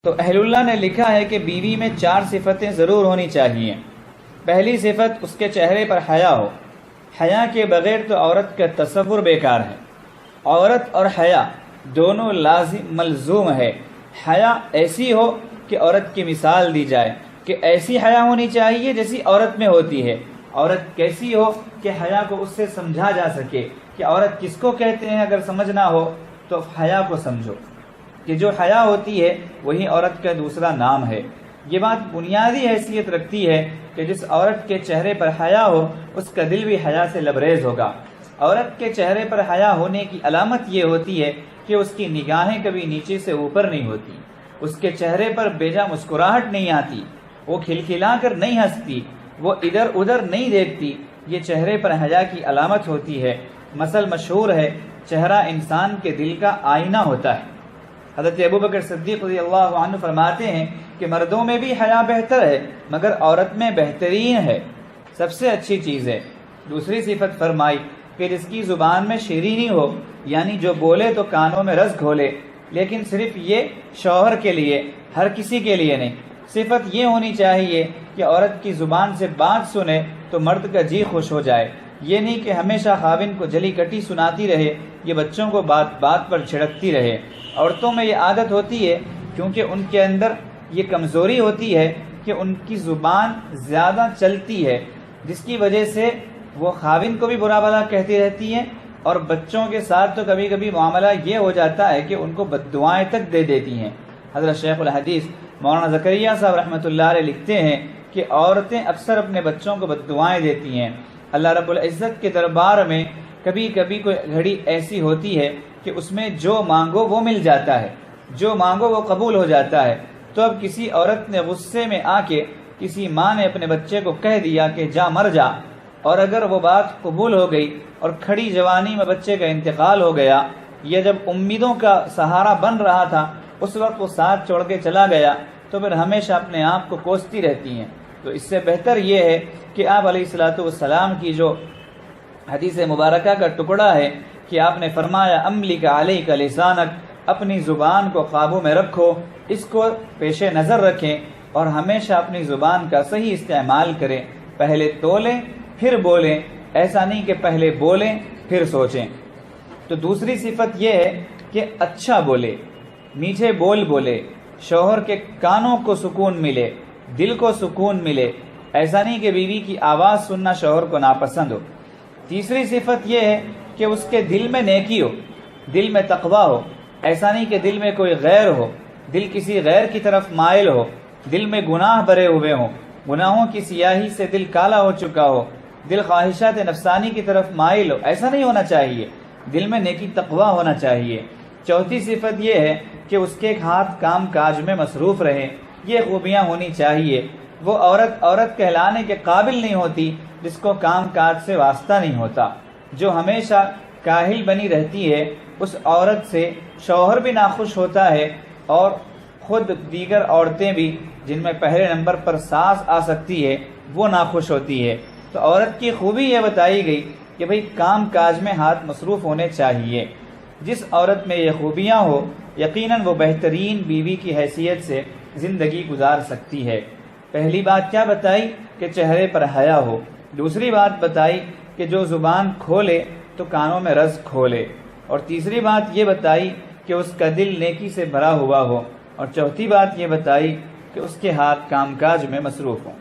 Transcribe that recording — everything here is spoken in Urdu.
تو اہل اللہ نے لکھا ہے کہ بیوی میں 4 صفتیں ضرور ہونی چاہیے۔ پہلی صفت اس کے چہرے پر حیا ہو۔ حیا کے بغیر تو عورت کا تصور بیکار ہے۔ عورت اور حیا دونوں لازم ملزوم ہے۔ حیا ایسی ہو کہ عورت کی مثال دی جائے کہ ایسی حیا ہونی چاہیے جیسی عورت میں ہوتی ہے۔ عورت کیسی ہو کہ حیا کو اس سے سمجھا جا سکے کہ عورت کس کو کہتے ہیں۔ اگر سمجھنا ہو تو حیا کو سمجھو کہ جو حیا ہوتی ہے وہی عورت کا دوسرا نام ہے۔ یہ بات بنیادی حیثیت رکھتی ہے کہ جس عورت کے چہرے پر حیا ہو اس کا دل بھی حیا سے لبریز ہوگا۔ عورت کے چہرے پر حیا ہونے کی علامت یہ ہوتی ہے کہ اس کی نگاہیں کبھی نیچے سے اوپر نہیں ہوتی، اس کے چہرے پر بیجا مسکراہٹ نہیں آتی، وہ کھلکھلا کر نہیں ہنستی، وہ ادھر ادھر نہیں دیکھتی۔ یہ چہرے پر حیا کی علامت ہوتی ہے۔ مثل مشہور ہے، چہرہ انسان کے دل کا آئینہ ہوتا ہے۔ حضرت ابوبکر صدیق رضی اللہ عنہ فرماتے ہیں کہ مردوں میں بھی حیا بہتر ہے مگر عورت میں بہترین ہے، سب سے اچھی چیز ہے۔ دوسری صفت فرمائی کہ جس کی زبان میں شیرینی ہو، یعنی جو بولے تو کانوں میں رس گھولے، لیکن صرف یہ شوہر کے لیے، ہر کسی کے لیے نہیں۔ صفت یہ ہونی چاہیے کہ عورت کی زبان سے بات سنے تو مرد کا جی خوش ہو جائے۔ یہ نہیں کہ ہمیشہ خاوند کو جلی کٹی سناتی رہے، یہ بچوں کو بات بات پر چھڑکتی رہے۔ عورتوں میں یہ عادت ہوتی ہے کیونکہ ان کے اندر یہ کمزوری ہوتی ہے کہ ان کی زبان زیادہ چلتی ہے، جس کی وجہ سے وہ خاوند کو بھی برا بھلا کہتی رہتی ہیں، اور بچوں کے ساتھ تو کبھی کبھی معاملہ یہ ہو جاتا ہے کہ ان کو بددعائیں تک دے دیتی ہیں۔ حضرت شیخ الحدیث مولانا زکریا صاحب رحمۃ اللہ علیہ لکھتے ہیں کہ عورتیں اکثر اپنے بچوں کو بددعائیں دیتی ہیں۔ اللہ رب العزت کے دربار میں کبھی کبھی کوئی گھڑی ایسی ہوتی ہے کہ اس میں جو مانگو وہ مل جاتا ہے، جو مانگو وہ قبول ہو جاتا ہے۔ تو اب کسی عورت نے غصے میں آ کے کسی ماں نے اپنے بچے کو کہہ دیا کہ جا مر جا، اور اگر وہ بات قبول ہو گئی اور کھڑی جوانی میں بچے کا انتقال ہو گیا، یا جب امیدوں کا سہارا بن رہا تھا اس وقت وہ ساتھ چھوڑ کے چلا گیا، تو پھر ہمیشہ اپنے آپ کو کوستی رہتی ہیں۔ تو اس سے بہتر یہ ہے کہ آپ علیہ الصلوۃ والسلام کی جو حدیث مبارکہ کا ٹکڑا ہے کہ آپ نے فرمایا املک علیک لسانک، اپنی زبان کو قابو میں رکھو، اس کو پیش نظر رکھیں اور ہمیشہ اپنی زبان کا صحیح استعمال کریں۔ پہلے تولیں پھر بولیں، ایسا نہیں کہ پہلے بولیں پھر سوچیں۔ تو دوسری صفت یہ ہے کہ اچھا بولے، میٹھے بول بولے، شوہر کے کانوں کو سکون ملے، دل کو سکون ملے، ایسا نہیں کہ بیوی کی آواز سننا شوہر کو ناپسند ہو۔ تیسری صفت یہ ہے کہ اس کے دل میں نیکی ہو، دل میں تقویٰ ہو، ایسا نہیں کہ دل میں کوئی غیر ہو، دل کسی غیر کی طرف مائل ہو، دل میں گناہ بھرے ہوئے ہوں، گناہوں کی سیاہی سے دل کالا ہو چکا ہو، دل خواہشات نفسانی کی طرف مائل ہو، ایسا نہیں ہونا چاہیے۔ دل میں نیکی تقویٰ ہونا چاہیے۔ چوتھی صفت یہ ہے کہ اس کے ہاتھ کام کاج میں مصروف رہے، یہ خوبیاں ہونی چاہیے۔ وہ عورت کہلانے کے قابل نہیں ہوتی جس کو کام کاج سے واسطہ نہیں ہوتا۔ جو ہمیشہ کاہل بنی رہتی ہے اس عورت سے شوہر بھی ناخوش ہوتا ہے، اور خود دیگر عورتیں بھی جن میں پہلے نمبر پر ساس آ سکتی ہے وہ ناخوش ہوتی ہے۔ تو عورت کی خوبی یہ بتائی گئی کہ بھئی کام کاج میں ہاتھ مصروف ہونے چاہیے۔ جس عورت میں یہ خوبیاں ہو یقیناً وہ بہترین بیوی کی حیثیت سے زندگی گزار سکتی ہے۔ پہلی بات کیا بتائی کہ چہرے پر حیا ہو، دوسری بات بتائی کہ جو زبان کھولے تو کانوں میں رز کھولے، اور تیسری بات یہ بتائی کہ اس کا دل نیکی سے بھرا ہوا ہو، اور چوتھی بات یہ بتائی کہ اس کے ہاتھ کام کاج میں مصروف ہوں۔